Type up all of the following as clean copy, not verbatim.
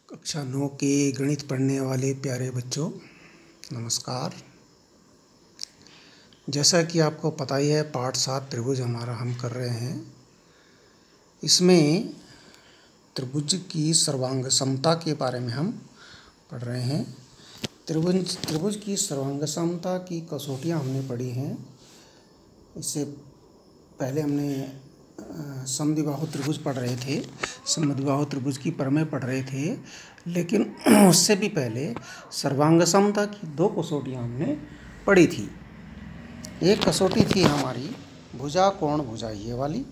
कक्षा 9 के गणित पढ़ने वाले प्यारे बच्चों, नमस्कार। जैसा कि आपको पता ही है, पाठ 7 त्रिभुज हमारा हम कर रहे हैं। इसमें त्रिभुज की सर्वांग समता के बारे में हम पढ़ रहे हैं। त्रिभुज की सर्वांग समता की कसौटियाँ हमने पढ़ी हैं। इससे पहले हमने समद्विबाहु त्रिभुज पढ़ रहे थे, समद्विबाहु त्रिभुज की प्रमेय पढ़ रहे थे, लेकिन उससे भी पहले सर्वांग समता की 2 कसौटियाँ हमने पढ़ी थी। एक कसौटी थी हमारी भुजा कोण भुजा ये वाली,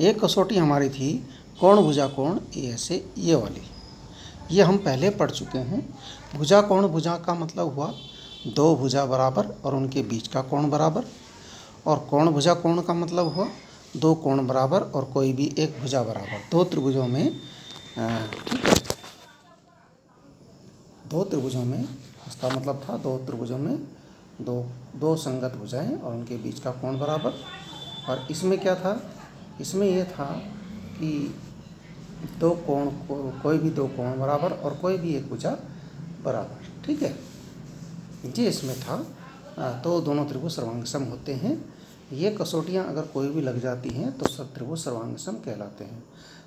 एक कसौटी हमारी थी कोण भुजा कोण ये ऐसे ये वाली। ये हम पहले पढ़ चुके हैं। भुजा कोण भुजा का मतलब हुआ 2 भुजा बराबर और उनके बीच का कोण बराबर, और कोण भुजा कोण का मतलब हुआ 2 कोण बराबर और कोई भी एक भुजा बराबर। 2 त्रिभुजों में, ठीक है, 2 त्रिभुजों में, इसका मतलब था 2 त्रिभुजों में दो संगत भुजाएं और उनके बीच का कोण बराबर। और इसमें क्या था, इसमें यह था कि 2 कोण, कोई भी 2 कोण बराबर और कोई भी एक भुजा बराबर, ठीक है, ये इसमें था। तो दोनों त्रिभुज सर्वांगसम होते हैं। ये कसौटियाँ अगर कोई भी लग जाती हैं तो सब त्रिभुज सर्वांगसम कहलाते हैं।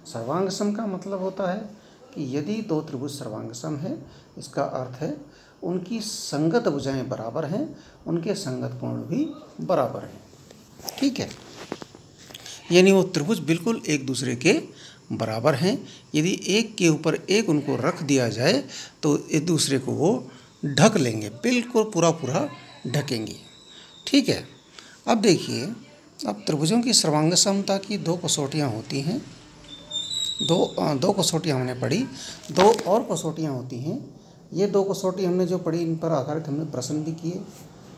सर्वांगसम का मतलब होता है कि यदि 2 त्रिभुज सर्वांगसम है, इसका अर्थ है उनकी संगत भुजाएं बराबर हैं, उनके संगत कोण भी बराबर हैं, ठीक है। यानी वो त्रिभुज बिल्कुल एक दूसरे के बराबर हैं। यदि एक के ऊपर एक उनको रख दिया जाए तो एक दूसरे को वो ढक लेंगे, बिल्कुल पूरा ढकेंगे, ठीक है। अब देखिए, अब त्रिभुजों की सर्वांग समता की 2 कसौटियाँ होती हैं। दो कसौटियाँ हमने पढ़ी, 2 और कसौटियाँ होती हैं। ये 2 कसौटी हमने जो पढ़ी, इन पर आधारित हमने प्रश्न भी किए,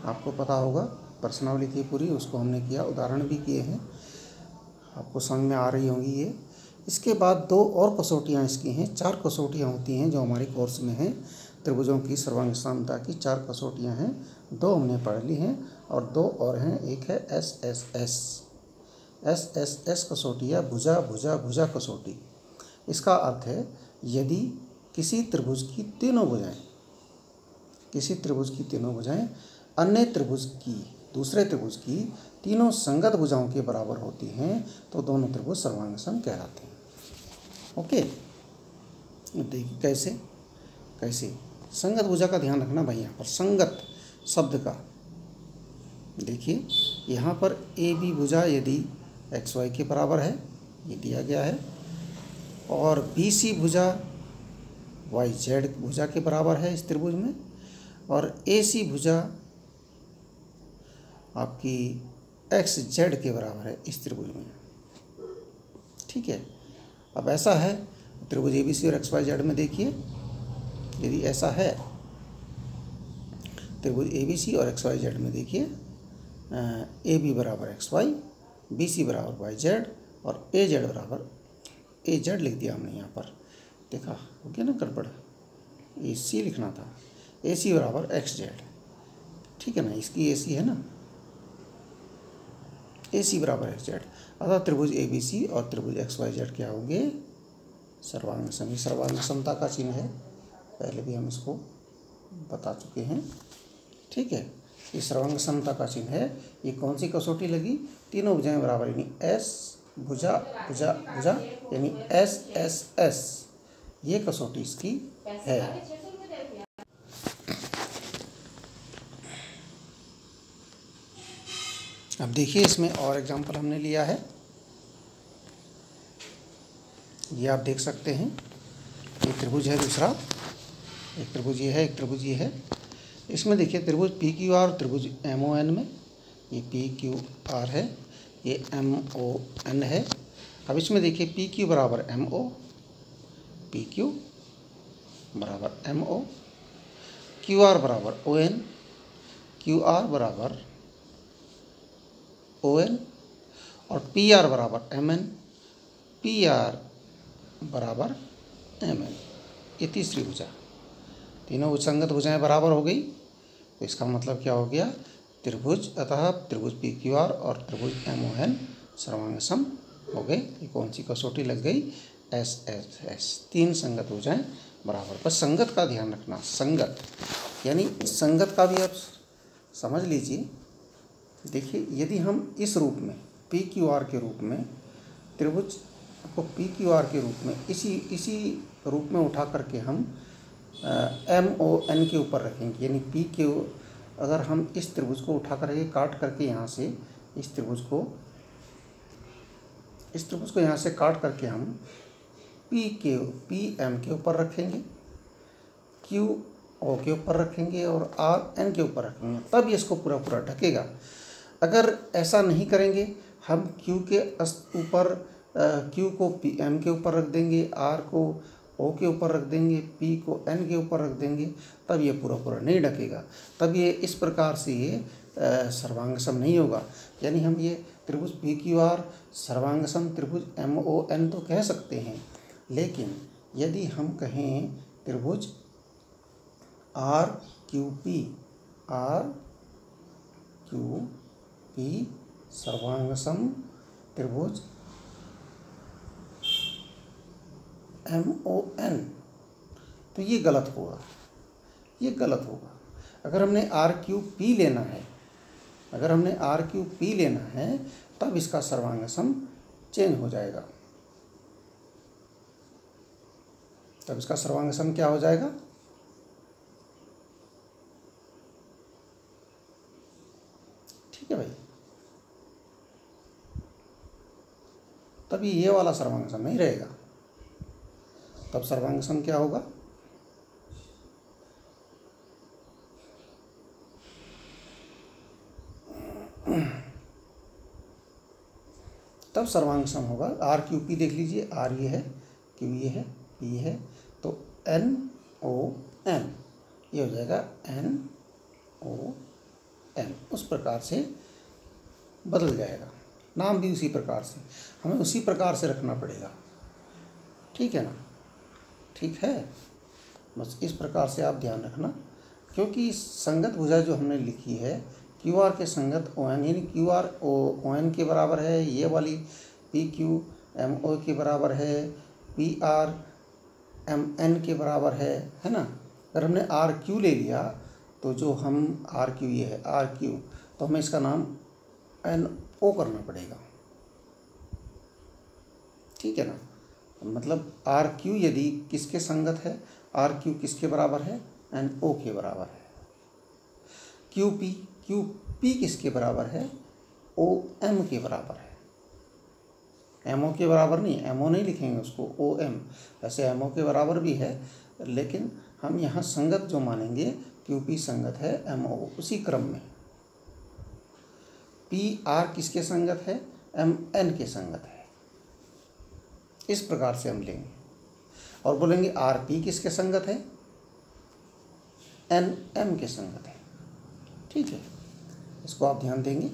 आपको पता होगा, प्रश्नावली थी पूरी, उसको हमने किया, उदाहरण भी किए हैं, आपको समझ में आ रही होंगी ये। इसके बाद 2 और कसौटियाँ इसकी हैं, 4 कसौटियाँ होती हैं जो हमारे कोर्स में हैं। त्रिभुजों की सर्वांग समता की 4 कसौटियाँ हैं, 2 हमने पढ़ ली हैं और 2 और हैं। एक है एस कसौटी या भुजा भुजा भुजा कसौटी। इसका अर्थ है यदि किसी त्रिभुज की तीनों भुजाएं अन्य त्रिभुज की, दूसरे त्रिभुज की तीनों संगत भुजाओं के बराबर होती हैं तो दोनों त्रिभुज सर्वांगसम कहलाते हैं। ओके, देखिए कैसे संगत भुजा का ध्यान रखना भाई। यहाँ पर संगत शब्द का देखिए, यहाँ पर ए बी भुजा यदि एक्स वाई के बराबर है, ये दिया गया है, और बी सी भुजा वाई जेड भुजा के बराबर है इस त्रिभुज में, और ए सी भुजा आपकी एक्स जेड के बराबर है इस त्रिभुज में, ठीक है। अब ऐसा है त्रिभुज ए बी सी और एक्स वाई जेड में, देखिए यदि ऐसा है त्रिभुज ए बी सी और एक्स वाई जेड में, देखिए ए बी बराबर एक्स वाई, बी सी बराबर वाई जेड और ए जेड बराबर, ए जेड लिख दिया हमने यहाँ पर, देखा हो गया ना गड़बड़, ए सी लिखना था, ए सी बराबर एक्स जेड, ठीक है ना, इसकी ए सी है ना, ए सी बराबर एक्स जेड। अतः त्रिभुज ए बी सी और त्रिभुज एक्स वाई जेड क्या होंगे, सर्वांगसम। सर्वांग समता का चिन्ह है, पहले भी हम इसको बता चुके हैं, ठीक है। ये सर्वांग समता का चिन्ह है। ये कौन सी कसौटी लगी, तीनों भुजाएं बराबर, यानी एस भुजा भुजा भुजा, यानी एस, ये कसौटी इसकी है। अब देखिए, इसमें और एग्जांपल हमने लिया है, ये आप देख सकते हैं। एक त्रिभुज है, दूसरा एक त्रिभुज ये है, एक त्रिभुज ये है। इसमें देखिए त्रिभुज पी क्यू आर, त्रिभुज एम ओ एन में, ये पी क्यू आर है, ये एम ओ एन है। अब इसमें देखिए पी क्यू बराबर एम ओ, पी क्यू बराबर एम ओ, क्यू आर बराबर ओ एन, क्यू आर बराबर ओ एन, और पी आर बराबर एम एन, पी आर बराबर एम एन। ये तीसरी भुजा, तीनों संगत भुजाएं बराबर हो गई, तो इसका मतलब क्या हो गया, त्रिभुज, अतः त्रिभुज पी क्यू आर और त्रिभुज एम ओ एन सर्वांगसम हो गए। ये कौन सी कसौटी लग गई, एस एस एस, 3 संगत भुजाएं बराबर। बस संगत का ध्यान रखना, संगत यानी संगत का भी आप समझ लीजिए। देखिए यदि हम इस रूप में पी क्यू आर के रूप में त्रिभुज को पी क्यू आर के रूप में इसी रूप में उठा करके हम एम ओ एन के ऊपर रखेंगे, यानी पी क्यू, अगर हम इस त्रिभुज को उठा करके काट करके यहाँ से इस त्रिभुज को यहाँ से काट करके हम पी एम के ऊपर रखेंगे, क्यू ओ के ऊपर रखेंगे और आर एन के ऊपर रखेंगे, तब ये इसको पूरा पूरा ढकेगा। अगर ऐसा नहीं करेंगे, हम क्यू के ऊपर क्यू को पी एम के ऊपर रख देंगे, आर को ओ के ऊपर रख देंगे, पी को एन के ऊपर रख देंगे, तब ये पूरा पूरा नहीं ढकेगा। तब ये इस प्रकार से ये सर्वांग सम नहीं होगा। यानी हम ये त्रिभुज पी क्यू आर सर्वांग सम त्रिभुज एम ओ एन तो कह सकते हैं, लेकिन यदि हम कहें त्रिभुज आर क्यू पी सर्वांग सम त्रिभुज एम ओ एन, तो ये गलत होगा, ये गलत होगा। अगर हमने आर क्यू पी लेना है, तब इसका सर्वांग सम चेंज हो जाएगा। तब इसका सर्वांग सम क्या हो जाएगा? ठीक है भाई, तभी ये वाला सर्वांग सम नहीं रहेगा। तब सर्वांग सम क्या होगा? तब सर्वांग सम होगा आर क्यू पी। देख लीजिए, आर ये है, क्यू ये है, पी है, तो एन ओ एन ये हो जाएगा एन ओ एन। उस प्रकार से बदल जाएगा, नाम भी उसी प्रकार से, हमें उसी प्रकार से रखना पड़ेगा। ठीक है ना? ठीक है, बस इस प्रकार से आप ध्यान रखना, क्योंकि संगत भुजा जो हमने लिखी है क्यू आर के संगत ओ एन, यानी क्यू आर ओ एन के बराबर है, ये वाली पी क्यू एम ओ के बराबर है, पी आर एम एन के बराबर है ना। अगर हमने आर क्यू ले लिया तो जो हम आर क्यू, ये है आर क्यू, तो हमें इसका नाम एन ओ करना पड़ेगा। ठीक है ना? मतलब आर क्यू यदि किसके संगत है, आर क्यू किसके बराबर है? एन ओ के बराबर है। क्यू पी किसके बराबर है? ओ एम के बराबर है। एम ओ के बराबर नहीं, एम ओ नहीं लिखेंगे उसको, ओ एम। वैसे एम ओ के बराबर भी है, लेकिन हम यहाँ संगत जो मानेंगे क्यू पी संगत है एम ओ, उसी क्रम में। पी आर किसके संगत है? एम एन के संगत है। इस प्रकार से हम लेंगे और बोलेंगे आर पी किसके संगत है? एन एम के संगत है। ठीक है, इसको आप ध्यान देंगे।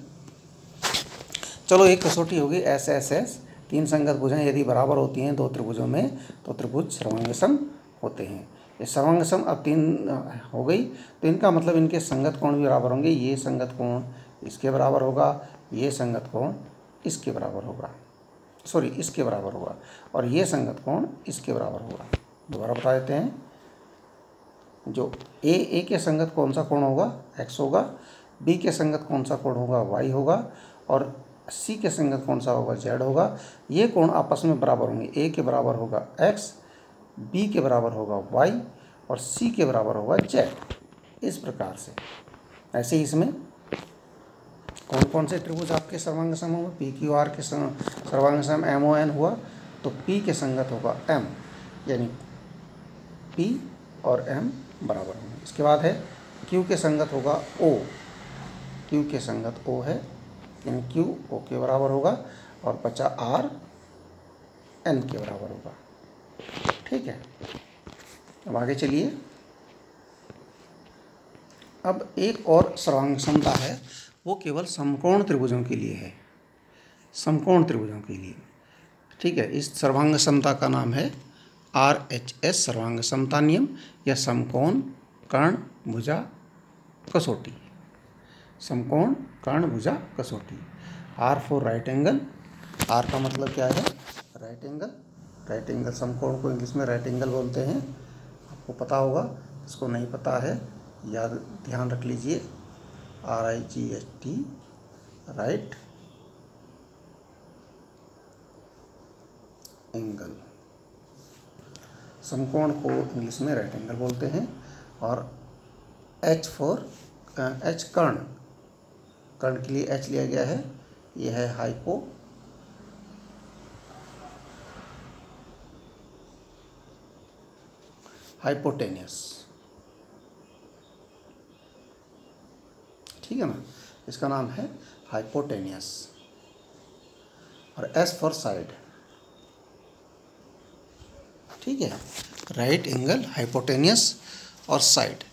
चलो, एक कसौटी होगी एस एस एस, 3 संगत भुजाएं यदि बराबर होती हैं 2 त्रिभुजों में तो त्रिभुज सर्वांग सम होते हैं। ये सर्वांग सम अब 3 हो गई, तो इनका मतलब इनके संगत कोण भी बराबर होंगे। ये संगत कोण इसके बराबर होगा, ये संगत कोण इसके बराबर होगा, इसके बराबर होगा, और ये संगत कोण इसके बराबर होगा। दोबारा बता देते हैं, जो ए के संगत कौन सा कोण होगा? एक्स होगा, बी के संगत कौन सा कोण होगा? वाई होगा, और सी के संगत कौन सा होगा? जेड होगा। ये कोण आपस में बराबर होंगे, ए के बराबर होगा एक्स, बी के बराबर होगा वाई, और सी के बराबर होगा जेड। इस प्रकार से ऐसे ही इसमें कौन कौन से त्रिभुज आपके सर्वांग सम होंगे? पी क्यू आर के सर्वांग सम एम ओ एन हुआ, तो पी के संगत होगा एम, यानी पी और एम बराबर होंगे। इसके बाद है क्यू के संगत होगा ओ, क्यू के संगत ओ है, यानी क्यू ओ के बराबर होगा, और बचा आर एन के बराबर होगा। ठीक है, अब आगे चलिए। अब एक और सर्वांग समता है, वो केवल समकोण त्रिभुजों के लिए है, समकोण त्रिभुजों के लिए। ठीक है, इस सर्वांग समता का नाम है RHS सर्वांग समता नियम, या समकोण कर्ण भुजा कसौटी। समकोण कर्ण भुजा कसौटी। R for right angle, R का मतलब क्या है? राइट एंगल, राइट एंगल समकोण को इंग्लिश में राइट एंगल बोलते हैं, आपको पता होगा। इसको नहीं पता है याद ध्यान रख लीजिए, RIGHT राइट एंगल, समकोण को इंग्लिश में राइट एंगल बोलते हैं। और H कर्ण, कर्ण के लिए H लिया गया है, यह है हाइपोटेनियस, ठीक है ना, इसका नाम है हाइपोटेनियस। और S फॉर साइड, ठीक है, राइट एंगल, हाइपोटेनियस और साइड।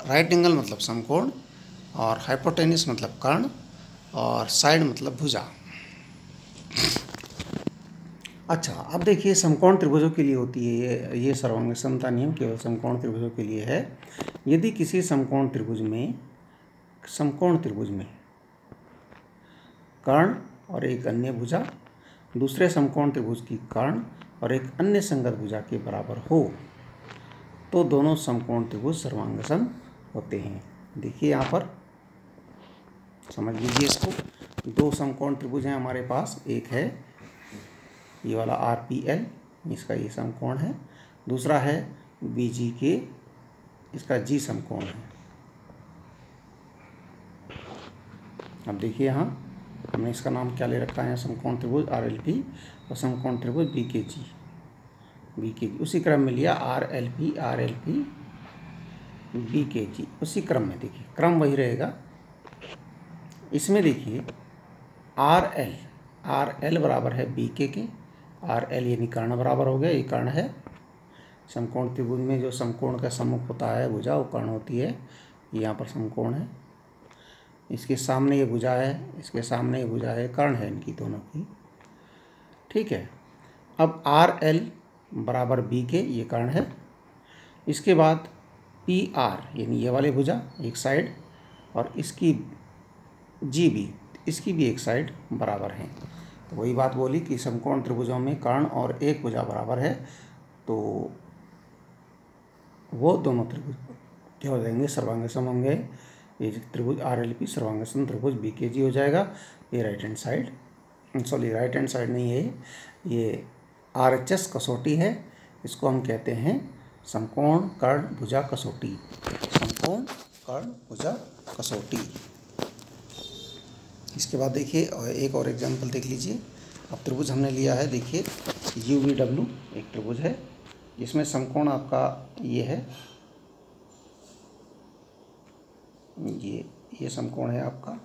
राइट एंगल मतलब समकोण, और हाइपोटेनियस मतलब कर्ण, और साइड मतलब भुजा। अच्छा, अब देखिए समकोण त्रिभुजों के लिए होती है ये सर्वांग समता नियम केवल समकोण त्रिभुजों के लिए है। यदि किसी समकोण त्रिभुज में कर्ण और एक अन्य भुजा दूसरे समकोण त्रिभुज की कर्ण और एक अन्य संगत भुजा के बराबर हो, तो दोनों समकोण त्रिभुज सर्वांगसम होते हैं। देखिए यहाँ पर समझ लीजिए इसको। दो समकोण त्रिभुज हैं हमारे पास, एक है ये वाला RPL, इसका ये समकोण है, दूसरा है BGK, इसका G समकोण है। अब देखिए यहाँ हमने इसका नाम क्या ले रखा है, समकोण त्रिभुज RLP और समकोण त्रिभुज BKG, उसी क्रम में लिया, RLP BKG, उसी क्रम में, देखिए क्रम वही रहेगा। इसमें देखिए RL बराबर है BK के, RL यानी कर्ण बराबर हो गया, ये कर्ण है। समकोण त्रिभुज में जो समकोण का सम्मुख होता है भुजा, वो कर्ण होती है, यहाँ पर समकोण है, इसके सामने ये भुजा है, इसके सामने ये भुजा है, कर्ण है इनकी दोनों की, ठीक है। अब RL बराबर BK, ये कर्ण है। इसके बाद PR यानी ये वाले भुजा एक साइड, और इसकी GB, इसकी भी एक साइड बराबर है। तो वही बात बोली कि समकोण त्रिभुजों में कर्ण और एक भुजा बराबर है, तो वो दोनों त्रिभुज क्या हो जाएंगे, सर्वांगसम होंगे। ये त्रिभुज RLP सर्वांगसम त्रिभुज BKG हो जाएगा। ये राइट हैंड साइड नहीं है, ये RHS कसौटी है, इसको हम कहते हैं समकोण कर्ण भुजा कसौटी, समकोण कर्ण भुजा कसौटी। इसके बाद देखिए एक और एग्जाम्पल देख लीजिए। अब त्रिभुज हमने लिया है, देखिए UVW एक त्रिभुज है, जिसमें समकोण आपका ये है, ये समकोण है आपका,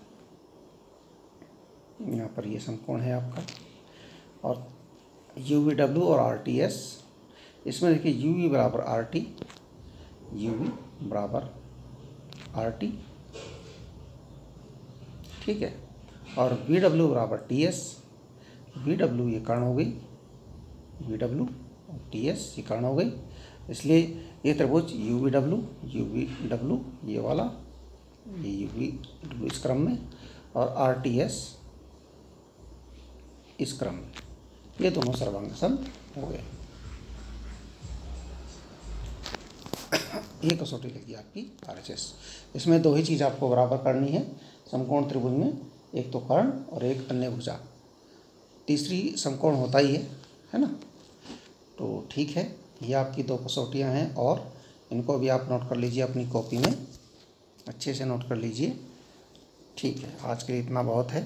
यहाँ पर ये समकोण है आपका। और UVW और RTS, इसमें देखिए UV बराबर RT, ठीक है, और VW बराबर TS, VW ये कर्ण हो गई, VW और TS ये कर्ण हो गई। इसलिए ये त्रिभुज UVW ये वाला, ये UVW इस क्रम में, और RTS इस क्रम में, ये दोनों सर्वांगसम हो गए। ये कसौटी लगी आपकी RHS। इसमें दो ही चीज़ आपको बराबर करनी है समकोण त्रिभुज में, एक तो कर्ण और एक अन्य भुजा, तीसरी समकोण होता ही है ना। तो ठीक है, ये आपकी दो कसौटियाँ हैं, और इनको भी आप नोट कर लीजिए अपनी कॉपी में, अच्छे से नोट कर लीजिए। ठीक है, आज के लिए इतना बहुत है।